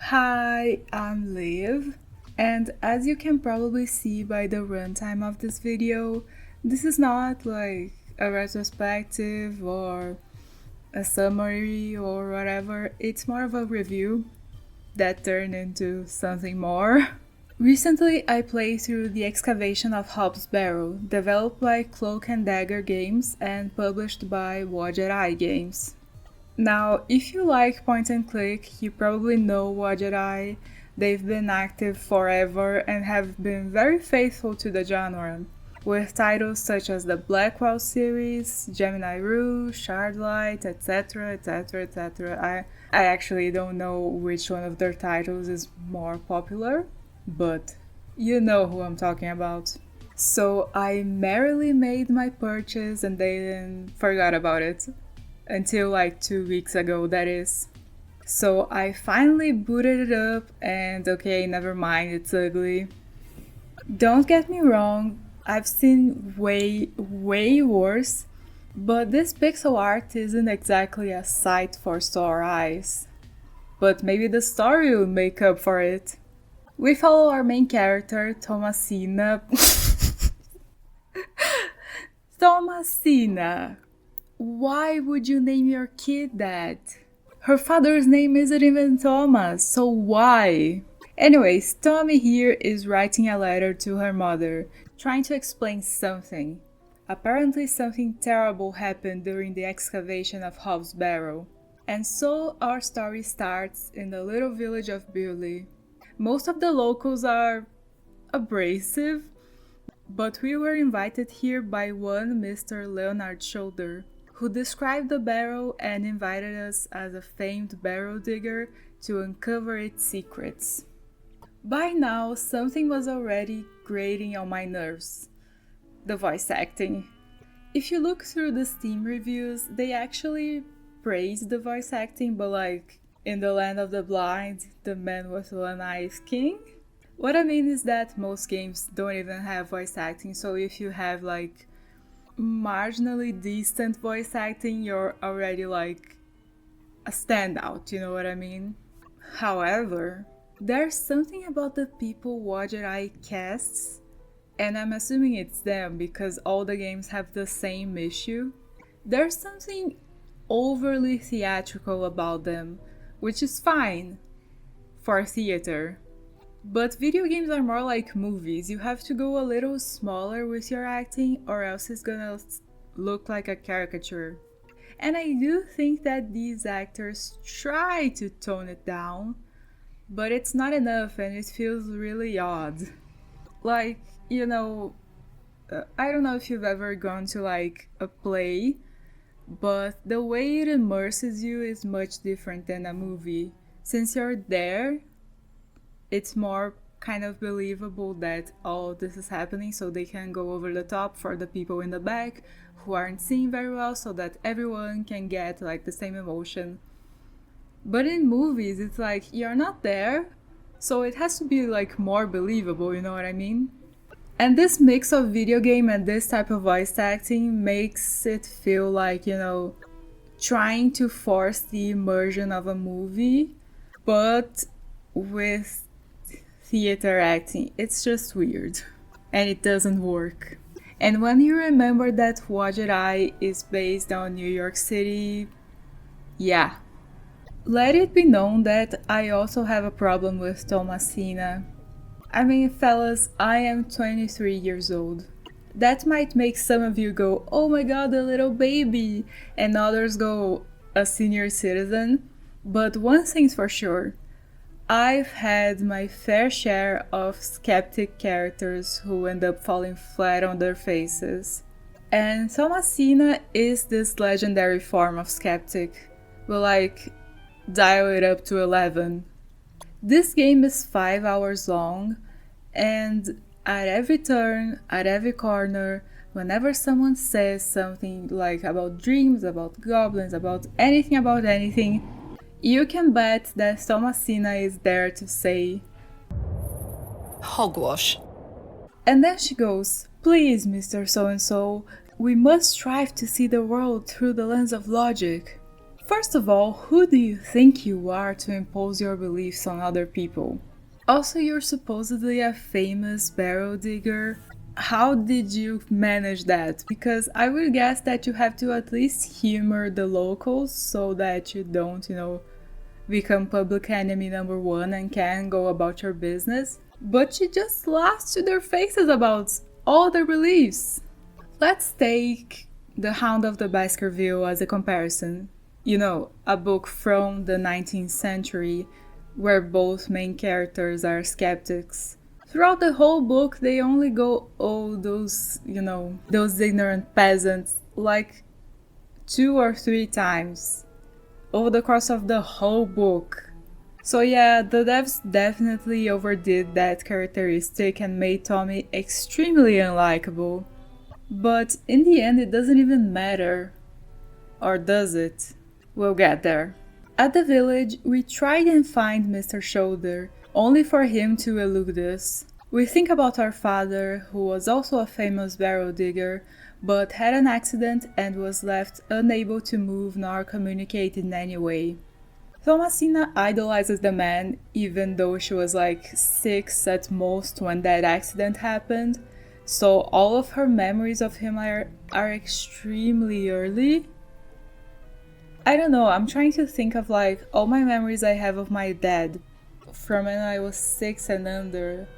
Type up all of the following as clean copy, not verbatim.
Hi, I'm Liv, and as you can probably see by the runtime of this video, this is not like a retrospective or a summary or whatever, it's more of a review that turned into something more. Recently, I played through the Excavation of Barrow, developed by Cloak and Dagger Games and published by Wadgerai Games. Now, if you like point and click, you probably know Wadgerai. They've been active forever and have been very faithful to the genre, with titles such as the Blackwell series, Gemini Rouge, Shardlight, etc, etc, etc. I actually don't know which one of their titles is more popular, but you know who I'm talking about. So I merrily made my purchase and then forgot about it. Until like 2 weeks ago, that is. So I finally booted it up and okay, never mind, it's ugly. Don't get me wrong, I've seen way worse, but this pixel art isn't exactly a sight for sore eyes. But maybe the story will make up for it. We follow our main character, Thomasina. Thomasina! Why would you name your kid that? Her father's name isn't even Thomas, so why? Anyways, Tommy here is writing a letter to her mother, trying to explain something. Apparently something terrible happened during the excavation of Barrow. And so our story starts in the little village of Bewley. Most of the locals are abrasive, but we were invited here by one Mr. Leonard Shoulder, who described the barrow and invited us as a famed barrow digger to uncover its secrets. By now, something was already grating on my nerves. The voice acting. If you look through the Steam reviews, they actually praise the voice acting, but like, in the land of the blind, the man with one eye is king? What I mean is that most games don't even have voice acting, so if you have like marginally decent voice acting, you're already like a standout, you know what I mean? However, there's something about the people Wadgerai casts, and I'm assuming it's them because all the games have the same issue. There's something overly theatrical about them, which is fine for theater. But video games are more like movies. You have to go a little smaller with your acting or else it's gonna look like a caricature. And I do think that these actors try to tone it down, but it's not enough and it feels really odd. Like, I don't know if you've ever gone to like a play, but the way it immerses you is much different than a movie. Since you're there, it's more kind of believable that all this is happening, so they can go over the top for the people in the back who aren't seeing very well so that everyone can get like the same emotion. But in movies, it's like you're not there, so it has to be like more believable, you know what I mean? And this mix of video game and this type of voice acting makes it feel like, trying to force the immersion of a movie, but with theater acting. It's just weird. And it doesn't work. And when you remember that Wadgerai is based on New York City, yeah. Let it be known that I also have a problem with Thomasina. I mean, fellas, I am 23 years old. That might make some of you go, oh my god, a little baby, and others go, a senior citizen. But one thing's for sure, I've had my fair share of skeptic characters who end up falling flat on their faces. And Thomasina is this legendary form of skeptic. But like, dial it up to 11. This game is 5 hours long, and at every turn, at every corner, whenever someone says something like about dreams, about goblins, about anything, you can bet that Thomasina is there to say hogwash. And then she goes, please, Mr. So-and-so, we must strive to see the world through the lens of logic. First of all, who do you think you are to impose your beliefs on other people? Also, you're supposedly a famous barrel digger. How did you manage that? Because I would guess that you have to at least humor the locals so that you don't, become public enemy number one and can go about your business. But you just laughed to their faces about all their beliefs. Let's take The Hound of the Baskerville as a comparison. A book from the 19th century where both main characters are skeptics. Throughout the whole book, they only go, oh, those ignorant peasants, like 2 or 3 times over the course of the whole book. So yeah, the devs definitely overdid that characteristic and made Tommy extremely unlikable. But in the end, it doesn't even matter. Or does it? We'll get there. At the village, we try and find Mr. Shoulder, only for him to elude us. We think about our father, who was also a famous barrel digger, but had an accident and was left unable to move nor communicate in any way. Thomasina idolizes the man, even though she was like 6 at most when that accident happened, so all of her memories of him are extremely early. I don't know, I'm trying to think of like all my memories I have of my dad from when I was 6 and under.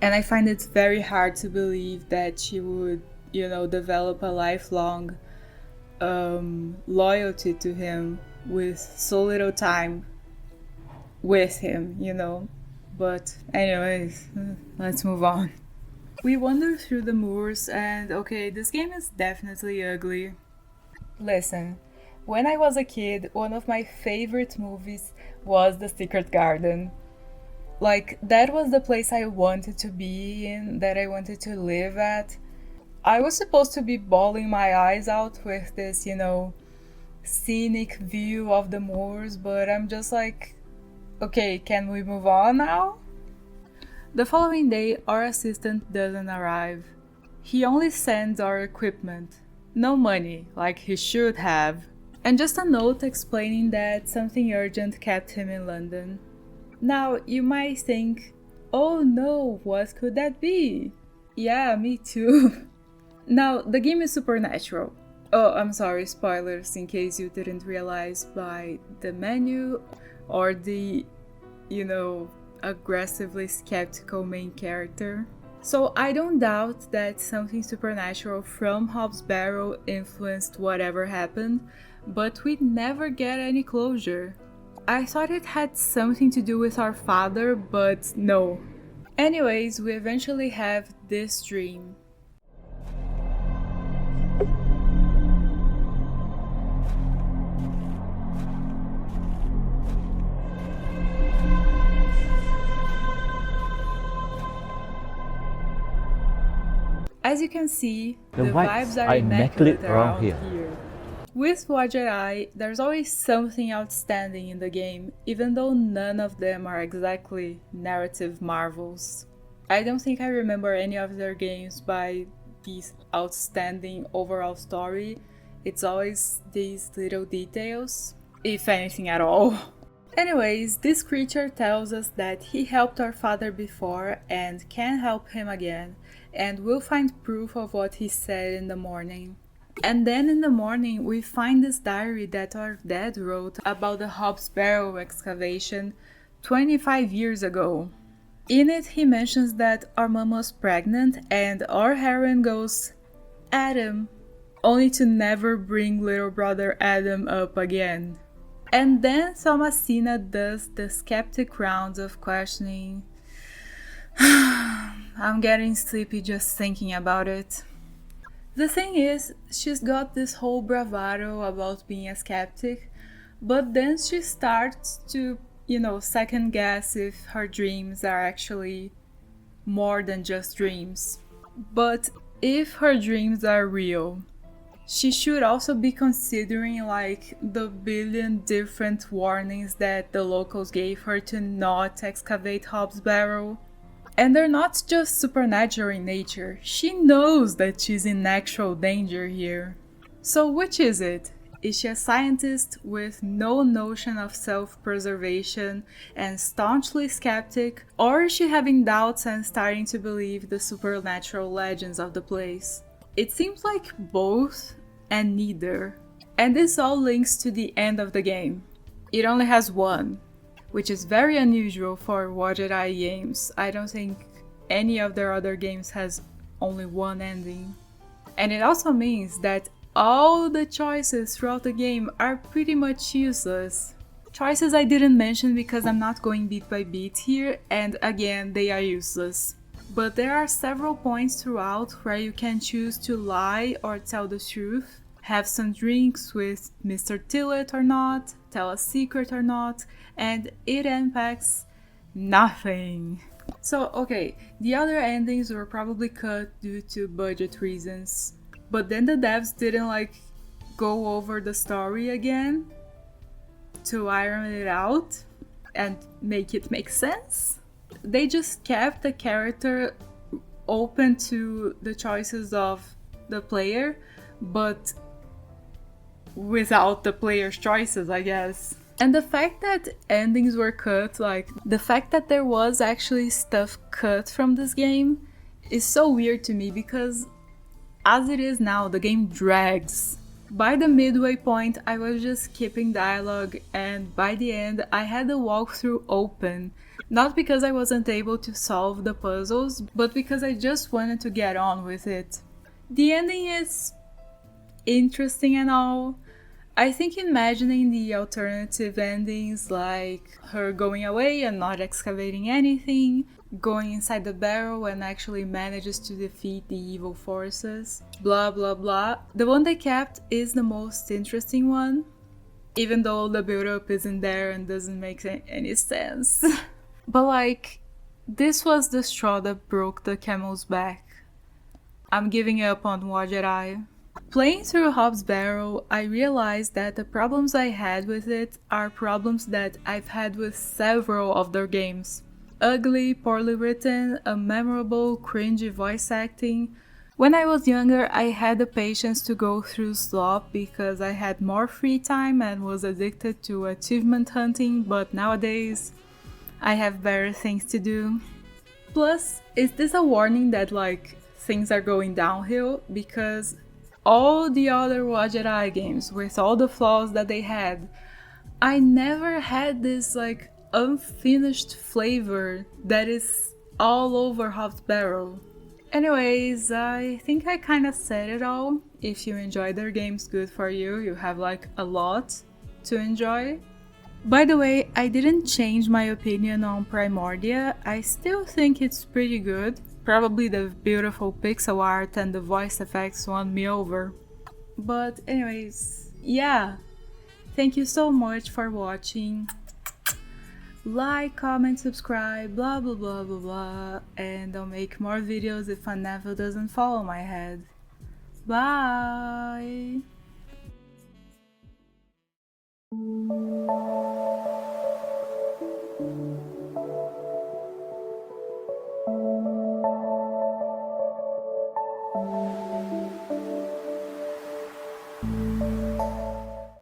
And I find it very hard to believe that she would, develop a lifelong loyalty to him with so little time with him. But anyways, let's move on. We wander through the moors and okay, this game is definitely ugly. Listen. When I was a kid, one of my favorite movies was The Secret Garden. Like, that was the place I wanted to be in, that I wanted to live at. I was supposed to be bawling my eyes out with this, scenic view of the moors, but I'm just like, okay, can we move on now? The following day, our assistant doesn't arrive. He only sends our equipment. No money, like he should have. And just a note explaining that something urgent kept him in London. Now, you might think, oh no, what could that be? Yeah, me too. Now, the game is supernatural. Oh, I'm sorry, spoilers in case you didn't realize by the menu or the, aggressively skeptical main character. So I don't doubt that something supernatural from Hobbs Barrow influenced whatever happened, but we never get any closure. I thought it had something to do with our father, but no. Anyways, we eventually have this dream. As you can see, the vibes are immaculate around here. With Wajai, there's always something outstanding in the game, even though none of them are exactly narrative marvels. I don't think I remember any of their games by this outstanding overall story. It's always these little details, if anything at all. Anyways, this creature tells us that he helped our father before and can help him again, and we'll find proof of what he said in the morning. And then in the morning, we find this diary that our dad wrote about the Hobbs Barrow excavation 25 years ago. In it, he mentions that our mom was pregnant and our heroine goes, Adam, only to never bring little brother Adam up again. And then Thomasina does the skeptic rounds of questioning. I'm getting sleepy just thinking about it. The thing is, she's got this whole bravado about being a skeptic, but then she starts to, second guess if her dreams are actually more than just dreams. But if her dreams are real, she should also be considering like the billion different warnings that the locals gave her to not excavate Hobbs Barrow. And they're not just supernatural in nature, she knows that she's in actual danger here. So which is it? Is she a scientist with no notion of self-preservation and staunchly skeptic, or is she having doubts and starting to believe the supernatural legends of the place? It seems like both and neither. And this all links to the end of the game. It only has one, which is very unusual for Watched Eye games. I don't think any of their other games has only one ending. And it also means that all the choices throughout the game are pretty much useless. Choices I didn't mention because I'm not going beat by beat here, and again, they are useless. But there are several points throughout where you can choose to lie or tell the truth, have some drinks with Mr. Tillet or not, tell a secret or not, and it impacts nothing. So, okay, the other endings were probably cut due to budget reasons. But then the devs didn't go over the story again to iron it out and make it make sense. They just kept the character open to the choices of the player, but without the player's choices, I guess. And the fact that endings were cut, the fact that there was actually stuff cut from this game is so weird to me because as it is now, the game drags. By the midway point, I was just skipping dialogue, and by the end, I had the walkthrough open. Not because I wasn't able to solve the puzzles, but because I just wanted to get on with it. The ending is interesting and all. I think imagining the alternative endings, like her going away and not excavating anything, going inside the barrow and actually manages to defeat the evil forces, blah blah blah. The one they kept is the most interesting one, even though the build-up isn't there and doesn't make any sense. But this was the straw that broke the camel's back. I'm giving up on Watched Eye. Playing through Hobbs Barrow, I realized that the problems I had with it are problems that I've had with several of their games. Ugly, poorly written, unmemorable, cringy voice acting. When I was younger, I had the patience to go through slop because I had more free time and was addicted to achievement hunting, but nowadays, I have better things to do. Plus, is this a warning that things are going downhill? Because all the other Watched Eye games, with all the flaws that they had, I never had this unfinished flavor that is all over Hobbs Barrow. Anyways, I think I kinda said it all. If you enjoy their games, good for you. You have a lot to enjoy. By the way, I didn't change my opinion on Primordia. I still think it's pretty good. Probably the beautiful pixel art and the voice effects won me over. But anyways, yeah. Thank you so much for watching. Like, comment, subscribe, blah blah blah blah blah. And I'll make more videos if a Neville doesn't fall on my head. Bye!